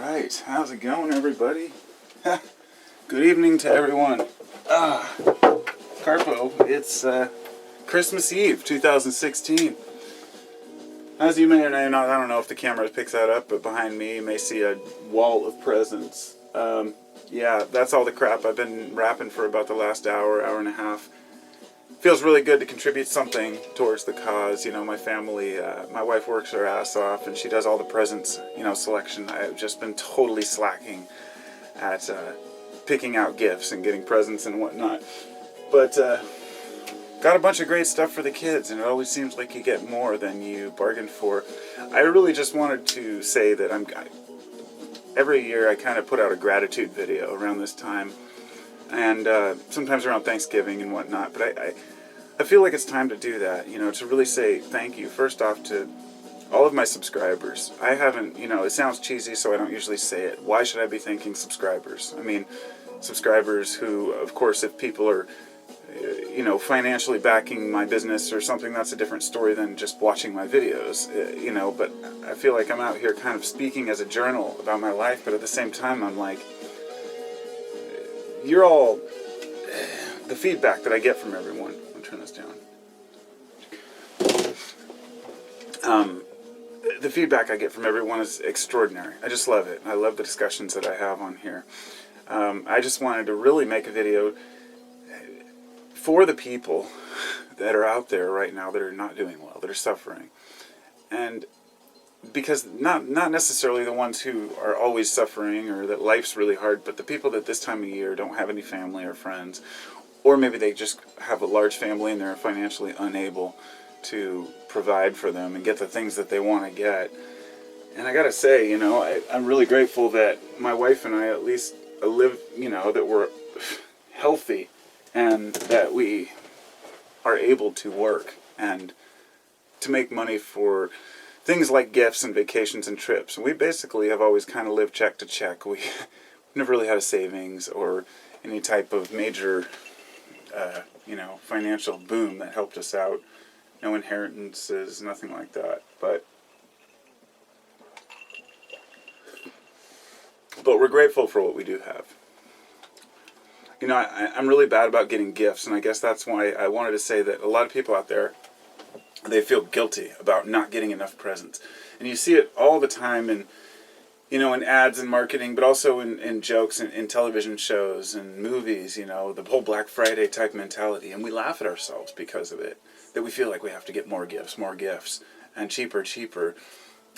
Alright, how's it going, everybody? Good evening to everyone. Carpo, it's Christmas Eve 2016. As you may or may not, I don't know if the camera picks that up, but behind me you may see a wall of presents. Yeah, that's all the crap I've been wrapping for about the last hour and a half. Feels really good to contribute something towards the cause. You know, my family, my wife works her ass off and she does all the presents, selection. I've just been totally slacking at picking out gifts and getting presents and whatnot. But got a bunch of great stuff for the kids, and it always seems like you get more than you bargained for. I really just wanted to say that every year I kind of put out a gratitude video around this time, and sometimes around Thanksgiving and whatnot, but I feel like it's time to do that, to really say thank you, first off, to all of my subscribers. I haven't, it sounds cheesy, so I don't usually say it. Why should I be thanking subscribers? I mean, subscribers who, of course, if people are financially backing my business or something, that's a different story than just watching my videos, but I feel like I'm out here kind of speaking as a journal about my life, but at the same time, I'm like, you're all, the feedback that I get from everyone, I'll turn this down, the feedback I get from everyone is extraordinary. I just love it. I love the discussions that I have on here. I just wanted to really make a video for the people that are out there right now that are not doing well, that are suffering. And because not necessarily the ones who are always suffering or that life's really hard, but the people that this time of year don't have any family or friends, or maybe they just have a large family and they're financially unable to provide for them and get the things that they want to get. And I gotta say, I'm really grateful that my wife and I at least live, that we're healthy and that we are able to work and to make money for things like gifts and vacations and trips. And we basically have always kind of lived check to check. We've never really had a savings or any type of major, financial boom that helped us out. No inheritances, nothing like that. But we're grateful for what we do have. I'm really bad about getting gifts, and I guess that's why I wanted to say that a lot of people out there, they feel guilty about not getting enough presents. And you see it all the time in ads and marketing, but also in jokes and in television shows and movies, the whole Black Friday type mentality. And we laugh at ourselves because of it, that we feel like we have to get more gifts, and cheaper.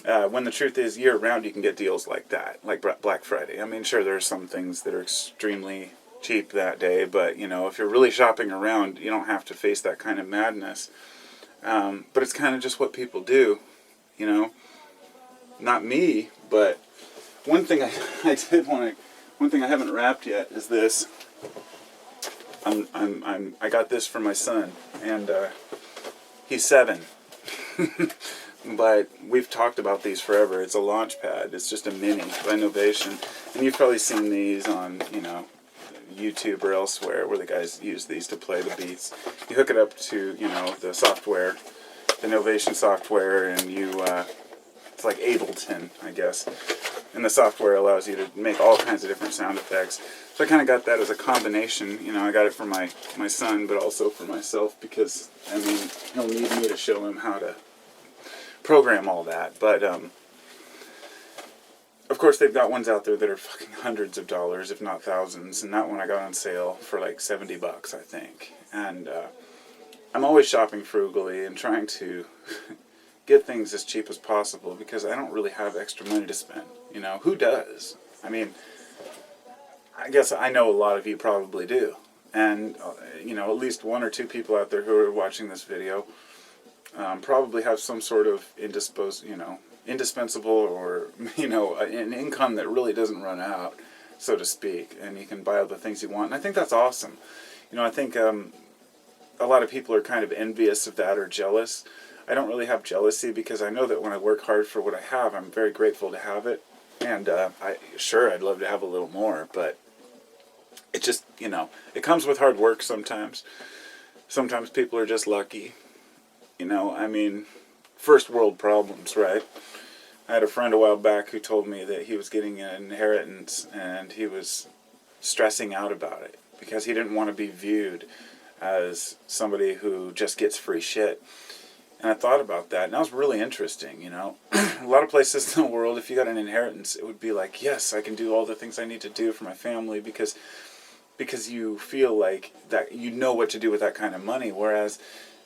When the truth is, year-round you can get deals like that, like Black Friday. I mean, sure, there are some things that are extremely cheap that day, but if you're really shopping around, you don't have to face that kind of madness. But it's kind of just what people do, not me. But one thing one thing I haven't wrapped yet is this. I got this for my son, and he's 7. But we've talked about these forever. It's a launch pad. It's just a mini by Novation, and you've probably seen these on YouTube or elsewhere where the guys use these to play the beats. You hook it up to the software, the Novation software, and it's like Ableton, I guess, and the software allows you to make all kinds of different sound effects. So I kind of got that as a combination. I got it for my son, but also for myself, because he'll need me to show him how to program all that. But of course, they've got ones out there that are fucking hundreds of dollars, if not thousands, and that one I got on sale for like $70, I think. And I'm always shopping frugally and trying to get things as cheap as possible, because I don't really have extra money to spend. Who does? I guess I know a lot of you probably do. And, at least one or two people out there who are watching this video probably have some sort of indispensable or, an income that really doesn't run out, so to speak, and you can buy all the things you want. And I think that's awesome. I think a lot of people are kind of envious of that or jealous. I don't really have jealousy, because I know that when I work hard for what I have, I'm very grateful to have it. And I'd love to have a little more, but it just, it comes with hard work sometimes. Sometimes people are just lucky. First world problems, right? I had a friend a while back who told me that he was getting an inheritance and he was stressing out about it because he didn't want to be viewed as somebody who just gets free shit. And I thought about that, and that was really interesting, you know. A lot of places in the world, if you got an inheritance, it would be like, yes, I can do all the things I need to do for my family because you feel like that you know what to do with that kind of money. Whereas,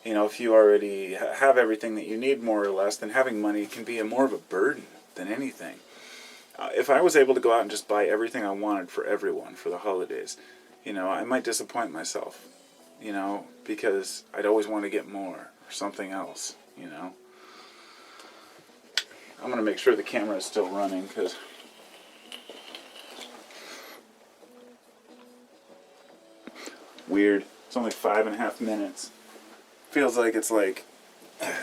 you know, if you already have everything that you need more or less, then having money can be more of a burden than anything. If I was able to go out and just buy everything I wanted for everyone for the holidays, you know, I might disappoint myself, you know, because I'd always want to get more. Or something else, you know. I'm going to make sure the camera is still running because weird. It's only 5.5 minutes. Feels like it's like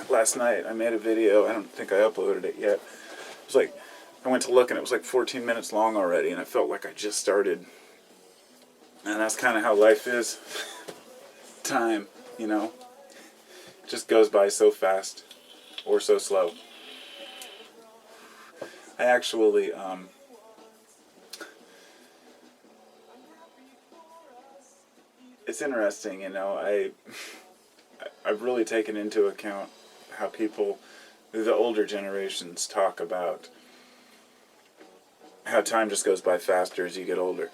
last night I made a video. I don't think I uploaded it yet. It was like I went to look and it was like 14 minutes long already, and I felt like I just started. And that's kind of how life is. Time, you know. Just goes by so fast or so slow. I actually it's interesting, you know. I've really taken into account how people, the older generations, talk about how time just goes by faster as you get older,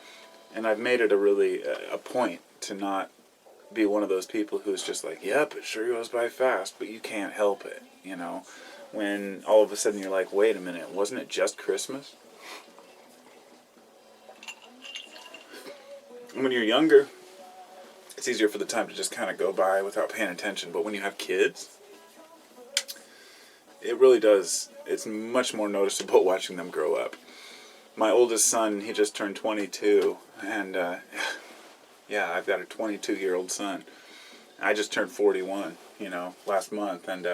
and I've made it a point to not be one of those people who's just like, yep, it sure goes by fast, but you can't help it, you know, when all of a sudden you're like, wait a minute, wasn't it just Christmas? And when you're younger, it's easier for the time to just kind of go by without paying attention, but when you have kids, it really does, it's much more noticeable watching them grow up. My oldest son, he just turned 22, and yeah, I've got a 22-year-old son. I just turned 41, you know, last month, and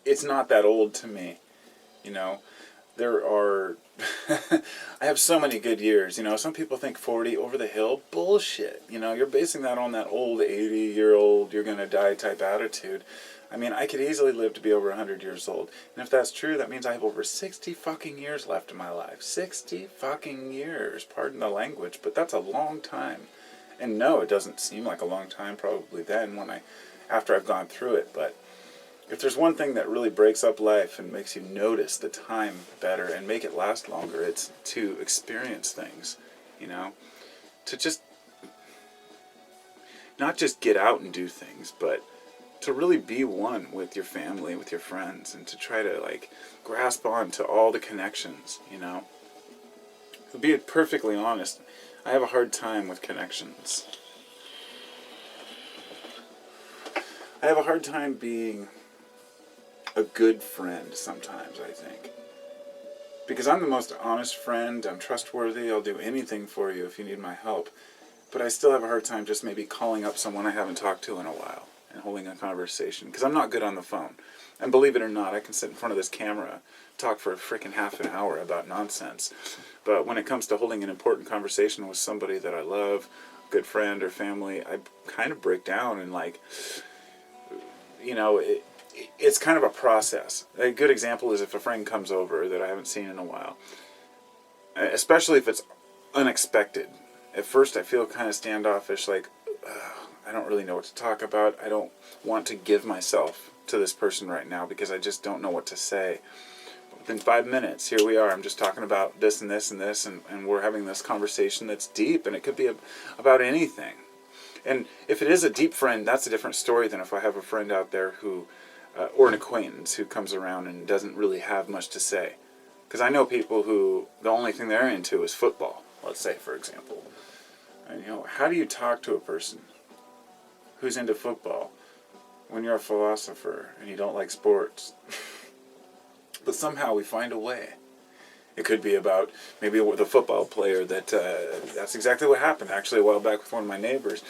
it's not that old to me, you know. There are, I have so many good years, you know. Some people think 40 over the hill, bullshit, you know. You're basing that on that old 80-year-old, you're gonna die type attitude. I mean, I could easily live to be over 100 years old. And if that's true, that means I have over 60 fucking years left in my life. 60 fucking years. Pardon the language, but that's a long time. And no, it doesn't seem like a long time probably then after I've gone through it. But if there's one thing that really breaks up life and makes you notice the time better and make it last longer, it's to experience things, you know? To just, not just get out and do things, but to really be one with your family, with your friends, and to try to like grasp on to all the connections, you know. To be perfectly honest, I have a hard time with connections. I have a hard time being a good friend sometimes, I think. Because I'm the most honest friend, I'm trustworthy, I'll do anything for you if you need my help. But I still have a hard time just maybe calling up someone I haven't talked to in a while and holding a conversation, because I'm not good on the phone. And believe it or not, I can sit in front of this camera, talk for a freaking half an hour about nonsense. But when it comes to holding an important conversation with somebody that I love, a good friend or family, I kind of break down and like, you know, it's kind of a process. A good example is if a friend comes over that I haven't seen in a while, especially if it's unexpected. At first I feel kind of standoffish, like, I don't really know what to talk about. I don't want to give myself to this person right now because I just don't know what to say. But within 5 minutes, here we are. I'm just talking about this and this and this, and we're having this conversation that's deep, and it could be about anything. And if it is a deep friend, that's a different story than if I have a friend out there who, or an acquaintance who comes around and doesn't really have much to say. Because I know people who the only thing they're into is football, let's say, for example. And, you know, how do you talk to a person who's into football when you're a philosopher and you don't like sports? But somehow we find a way. It could be about maybe the football player that's exactly what happened actually a while back with one of my neighbors.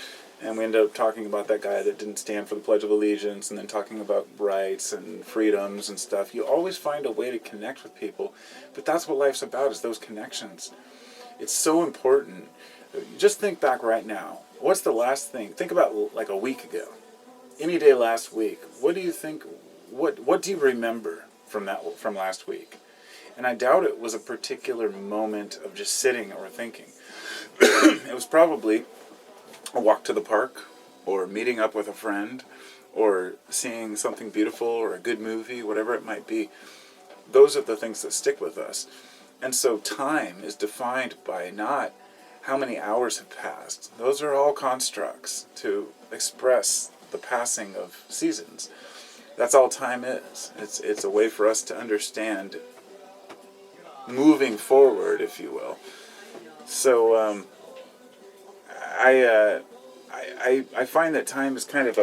And we ended up talking about that guy that didn't stand for the Pledge of Allegiance, and then talking about rights and freedoms and stuff. You always find a way to connect with people, but that's what life's about, is those connections. It's so important. Just think back right now. What's the last thing? Think about like a week ago. Any day last week. What do you think what do you remember from last week? And I doubt it was a particular moment of just sitting or thinking. It was probably a walk to the park, or meeting up with a friend, or seeing something beautiful, or a good movie, whatever it might be. Those are the things that stick with us. And so time is defined by not how many hours have passed. Those are all constructs to express the passing of seasons. That's all time is. It's a way for us to understand moving forward, if you will. So I find that time is kind of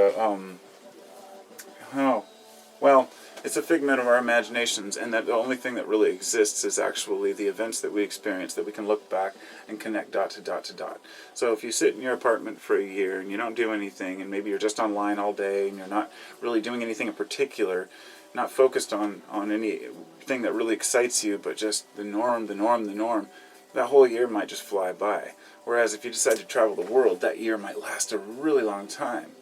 it's a figment of our imaginations, and that the only thing that really exists is actually the events that we experience, that we can look back and connect dot to dot to dot. So if you sit in your apartment for a year and you don't do anything, and maybe you're just online all day and you're not really doing anything in particular, not focused on anything that really excites you, but just the norm, that whole year might just fly by. Whereas if you decide to travel the world, that year might last a really long time.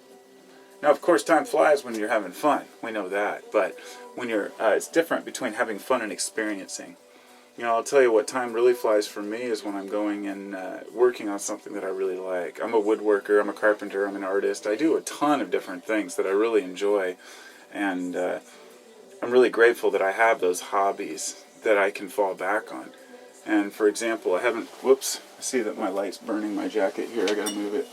Now, of course, time flies when you're having fun. We know that. But when it's different between having fun and experiencing. I'll tell you what time really flies for me is when I'm going and working on something that I really like. I'm a woodworker, I'm a carpenter, I'm an artist. I do a ton of different things that I really enjoy. And I'm really grateful that I have those hobbies that I can fall back on. And for example, I see that my light's burning my jacket here. I gotta move it.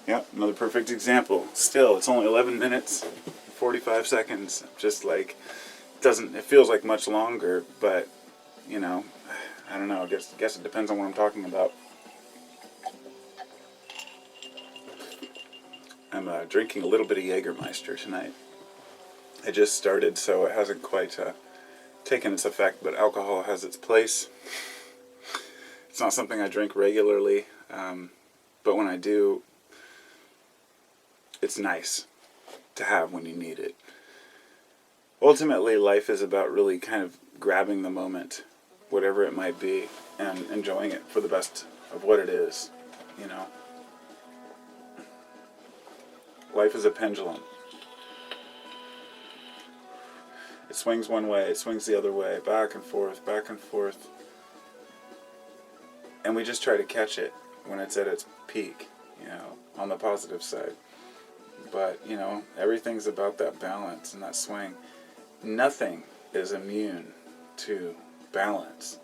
Yeah, another perfect example. Still, it's only 11 minutes, 45 seconds. Just like, it feels like much longer, but, I don't know. I guess it depends on what I'm talking about. I'm drinking a little bit of Jägermeister tonight. I just started, so it hasn't quite taken its effect, but alcohol has its place. It's not something I drink regularly, but when I do, it's nice to have when you need it. Ultimately, life is about really kind of grabbing the moment, whatever it might be, and enjoying it for the best of what it is, Life is a pendulum. It swings one way, it swings the other way, back and forth, and we just try to catch it when it's at its peak, on the positive side. But, everything's about that balance and that swing. Nothing is immune to balance.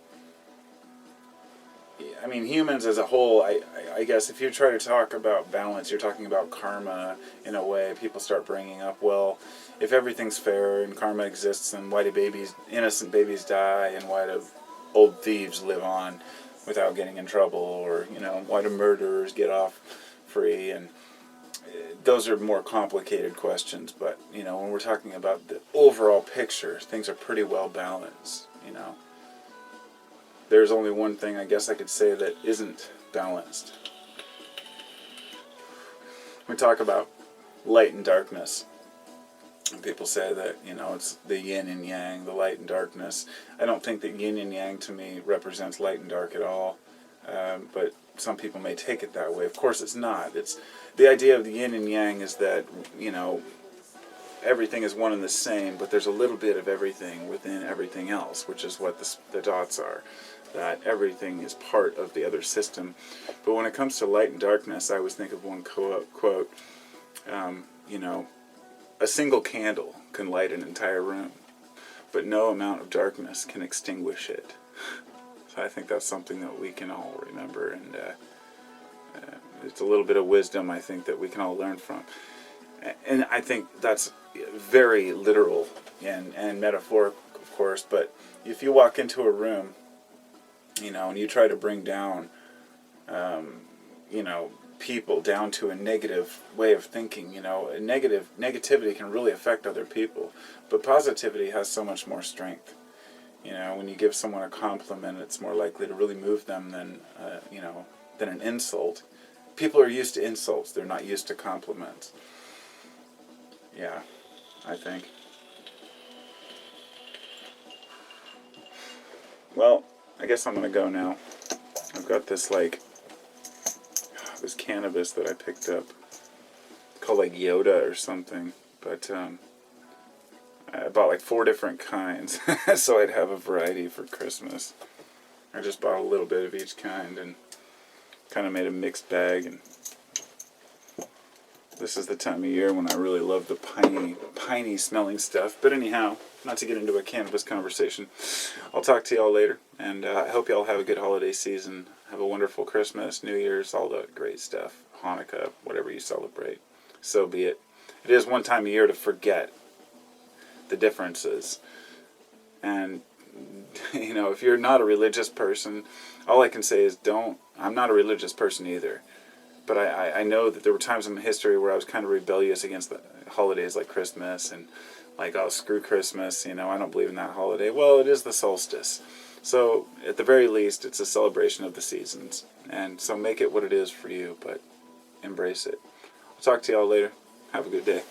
I mean, humans as a whole, I guess if you try to talk about balance, you're talking about karma in a way. People start bringing up, well, if everything's fair and karma exists, then why do innocent babies die, and why do old thieves live on without getting in trouble, or, why do murderers get off free? And those are more complicated questions, but, when we're talking about the overall picture, things are pretty well balanced, There's only one thing I guess I could say that isn't balanced. We talk about light and darkness. And people say that, it's the yin and yang, the light and darkness. I don't think that yin and yang to me represents light and dark at all, but some people may take it that way. Of course it's not. It's the idea of the yin and yang is that, everything is one and the same, but there's a little bit of everything within everything else, which is what the dots are. That everything is part of the other system. But when it comes to light and darkness, I always think of one quote, a single candle can light an entire room, but no amount of darkness can extinguish it. So I think that's something that we can all remember, and it's a little bit of wisdom, I think, that we can all learn from. And I think that's very literal and metaphorical, of course, but if you walk into a room, and you try to bring down, people down to a negative way of thinking, negativity can really affect other people, but positivity has so much more strength. When you give someone a compliment, it's more likely to really move them than an insult. People are used to insults, they're not used to compliments. Yeah, I think. Well, I guess I'm going to go now. I've got this, this cannabis that I picked up. It's called like Yoda or something. But I bought like 4 different kinds so I'd have a variety for Christmas. I just bought a little bit of each kind and kind of made a mixed bag. And this is the time of year when I really love the piney smelling stuff. But anyhow, not to get into a cannabis conversation, I'll talk to y'all later. And I hope y'all have a good holiday season. Have a wonderful Christmas, New Year's, all the great stuff. Hanukkah, whatever you celebrate. So be it. It is one time a year to forget the differences. And, you know, if you're not a religious person, all I can say is I'm not a religious person either. But I know that there were times in my history where I was kind of rebellious against the holidays like Christmas and like, oh, screw Christmas, you know, I don't believe in that holiday. Well, it is the solstice. So, at the very least, it's a celebration of the seasons. And so make it what it is for you, but embrace it. I'll talk to y'all later. Have a good day.